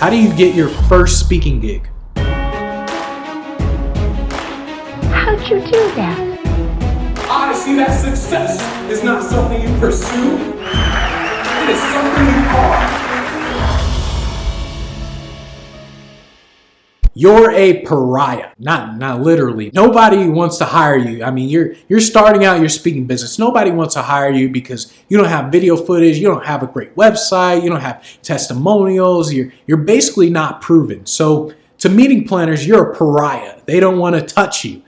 How do you get your first speaking gig? How'd you do that? Honestly, that success is not something you pursue. It is something you are. You're a pariah. Not literally. Nobody wants to hire you. I mean, you're starting out your speaking business. Nobody wants to hire you because you don't have video footage, you don't have a great website, you don't have testimonials, you're basically not proven. So to meeting planners, you're a pariah. They don't want to touch you.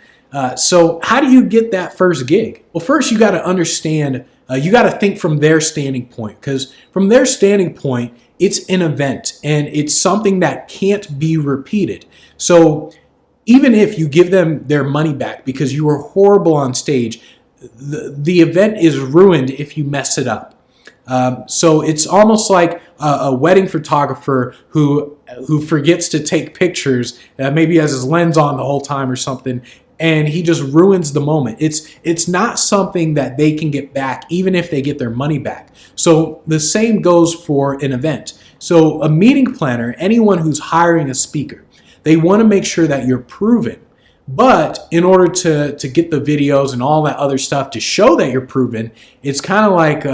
So how do you get that first gig? Well, first you got to understand, you got to think from their standing point, because from their standing point, it's an event and it's something that can't be repeated. So even if you give them their money back because you were horrible on stage, the event is ruined if you mess it up. So it's almost like a wedding photographer who forgets to take pictures, maybe has his lens on the whole time or something, and he just ruins the moment. It's not something that they can get back, even if they get their money back. So the same goes for an event. So a meeting planner, anyone who's hiring a speaker, they want to make sure that you're proven. But in order to get the videos and all that other stuff to show that you're proven, it's kind of like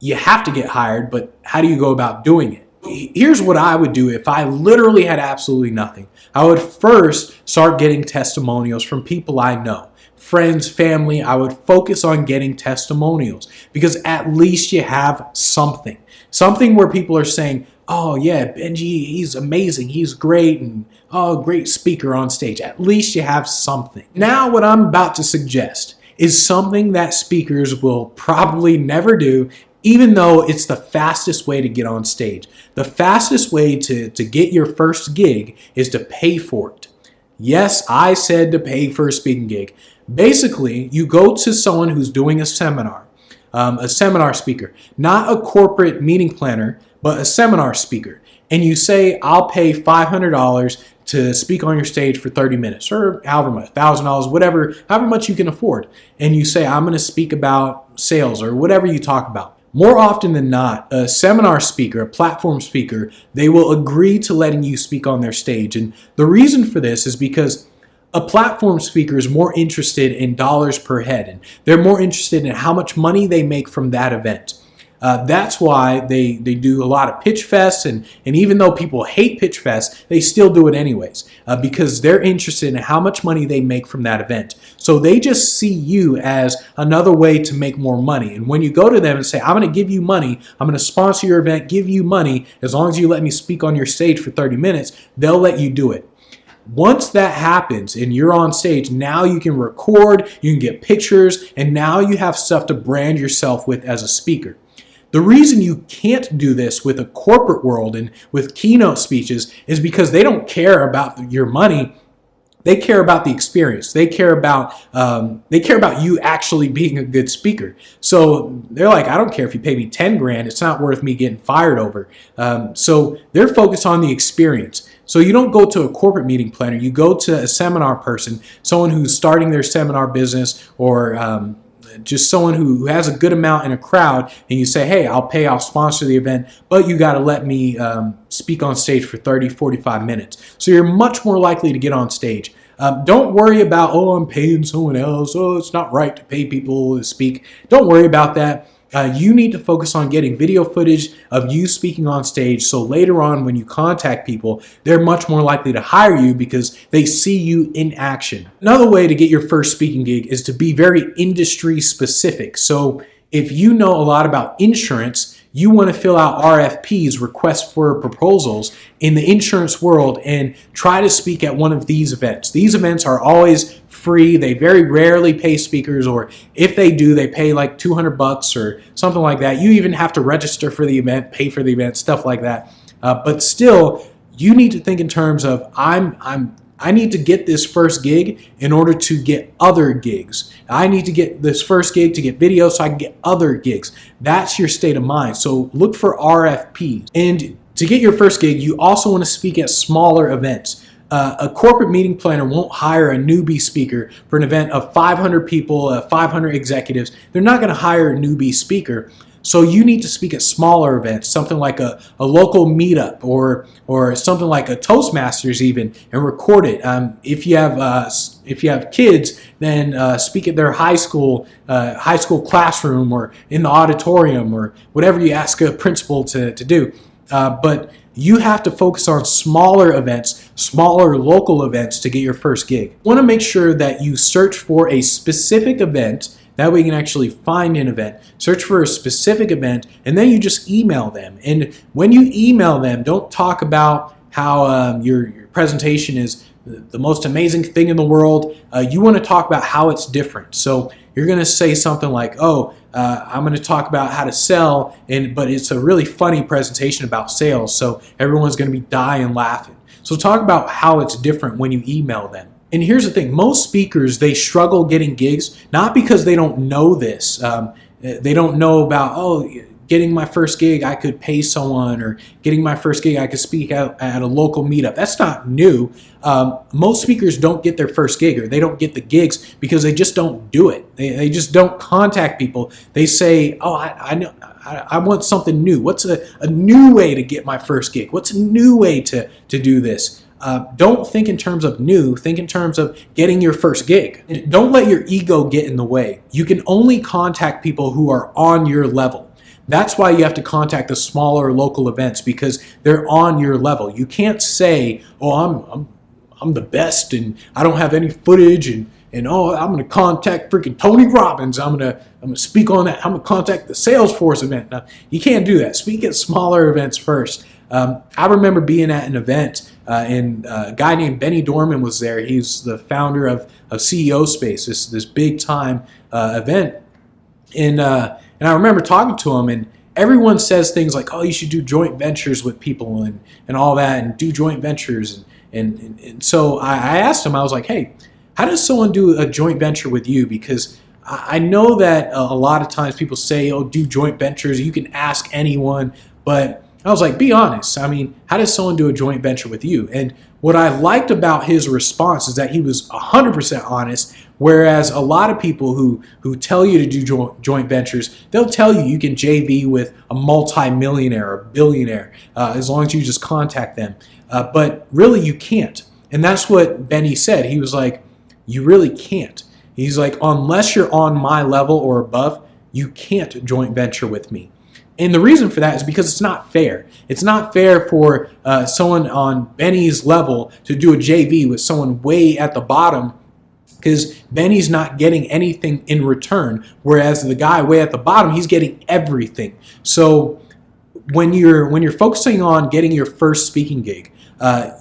you have to get hired, but how do you go about doing it? Here's what I would do if I literally had absolutely nothing. I would first start getting testimonials from people I know. Friends, family. I would focus on getting testimonials because at least you have something. Something where people are saying, oh yeah, Benji, he's amazing, he's great, and oh, great speaker on stage. At least you have something. Now what I'm about to suggest is something that speakers will probably never do, even though it's the fastest way to get on stage. The fastest way to get your first gig is to pay for it. Yes, I said to pay for a speaking gig. Basically, you go to someone who's doing a seminar speaker, not a corporate meeting planner, but a seminar speaker. And you say, I'll pay $500 to speak on your stage for 30 minutes or however much, $1,000, however much you can afford. And you say, I'm going to speak about sales or whatever you talk about. More often than not, a seminar speaker, a platform speaker, they will agree to letting you speak on their stage. And the reason for this is because a platform speaker is more interested in dollars per head, and they're more interested in how much money they make from that event. That's why they do a lot of pitch fests, and even though people hate pitch fests, they still do it anyways because they're interested in how much money they make from that event. So they just see you as another way to make more money. And when you go to them and say, I'm going to give you money, I'm going to sponsor your event, give you money, as long as you let me speak on your stage for 30 minutes, they'll let you do it. Once that happens and you're on stage, now you can record, you can get pictures, and now you have stuff to brand yourself with as a speaker. The reason you can't do this with a corporate world and with keynote speeches is because they don't care about your money. They care about the experience. They care about you actually being a good speaker. So they're like, I don't care if you pay me 10 grand. It's not worth me getting fired over. So they're focused on the experience. So you don't go to a corporate meeting planner. You go to a seminar person, someone who's starting their seminar business, or just someone who has a good amount in a crowd, and you say, hey, I'll sponsor the event, but you got to let me speak on stage for 30, 45 minutes. So you're much more likely to get on stage. Don't worry about, oh, I'm paying someone else. Oh, it's not right to pay people to speak. Don't worry about that. You need to focus on getting video footage of you speaking on stage, so later on when you contact people, they're much more likely to hire you because they see you in action. Another way to get your first speaking gig is to be very industry specific. So if you know a lot about insurance, you want to fill out RFPs, requests for proposals, in the insurance world and try to speak at one of these events. These events are always free. They very rarely pay speakers, or if they do, they pay like $200 or something like that. You even have to register for the event, pay for the event, stuff like that. But still, you need to think in terms of I need to get this first gig in order to get other gigs. I need to get this first gig to get videos so I can get other gigs. That's your state of mind. So look for RFPs. And to get your first gig, you also want to speak at smaller events. A corporate meeting planner won't hire a newbie speaker for an event of 500 people, 500 executives. They're not going to hire a newbie speaker. So you need to speak at smaller events, something like a local meetup or something like a Toastmasters even, and record it. If you have kids, then speak at their high school classroom or in the auditorium or whatever you ask a principal to do. But you have to focus on smaller events, smaller local events to get your first gig. You want to make sure that you search for a specific event. That way you can actually find an event, search for a specific event, and then you just email them. And when you email them, don't talk about how your presentation is the most amazing thing in the world. You want to talk about how it's different. So you're going to say something like, I'm going to talk about how to sell, but it's a really funny presentation about sales, so everyone's going to be dying laughing. So talk about how it's different when you email them. And here's the thing, most speakers, they struggle getting gigs, not because they don't know this. They don't know about, getting my first gig, I could pay someone, or getting my first gig, I could speak at a local meetup. That's not new. Most speakers don't get their first gig, or they don't get the gigs because they just don't do it. They just don't contact people. They say, I know, I want something new. What's a new way to get my first gig? What's a new way to do this? Don't think in terms of new, think in terms of getting your first gig. And don't let your ego get in the way. You can only contact people who are on your level. That's why you have to contact the smaller local events, because they're on your level. You can't say, I'm the best and I don't have any footage and I'm going to contact freaking Tony Robbins. I'm going to speak on that. I'm going to contact the Salesforce event. No, you can't do that. Speak at smaller events first. I remember being at an event and a guy named Benny Dorman was there. He's the founder of CEO Space, this big time event. And I remember talking to him, and everyone says things like, you should do joint ventures with people and all that, and do joint ventures. And so I asked him, I was like, hey, how does someone do a joint venture with you? Because I know that a lot of times people say, do joint ventures. You can ask anyone. But I was like, be honest. I mean, how does someone do a joint venture with you? And what I liked about his response is that he was 100% honest, whereas a lot of people who tell you to do joint ventures, they'll tell you can JV with a multi-millionaire or billionaire as long as you just contact them. But really, you can't. And that's what Benny said. He was like, you really can't. He's like, unless you're on my level or above, you can't joint venture with me. And the reason for that is because it's not fair. It's not fair for someone on Benny's level to do a JV with someone way at the bottom, because Benny's not getting anything in return, whereas the guy way at the bottom, he's getting everything. So when you're focusing on getting your first speaking gig,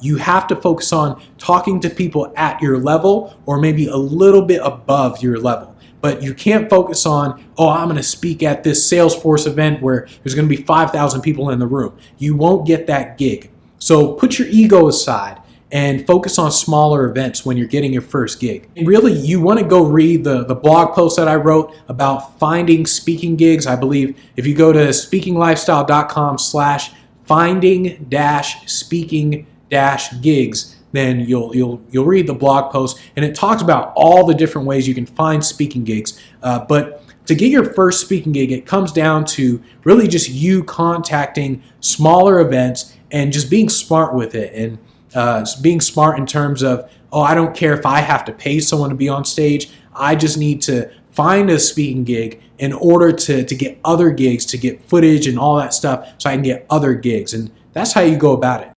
you have to focus on talking to people at your level or maybe a little bit above your level. But you can't focus on, I'm going to speak at this Salesforce event where there's going to be 5,000 people in the room. You won't get that gig. So put your ego aside and focus on smaller events when you're getting your first gig. And really, you want to go read the blog post that I wrote about finding speaking gigs. I believe if you go to speakinglifestyle.com/finding-speaking-gigs, then you'll read the blog post, and it talks about all the different ways you can find speaking gigs. But to get your first speaking gig, it comes down to really just you contacting smaller events and just being smart with it, and being smart in terms of, I don't care if I have to pay someone to be on stage. I just need to find a speaking gig in order to get other gigs, to get footage and all that stuff, so I can get other gigs. And that's how you go about it.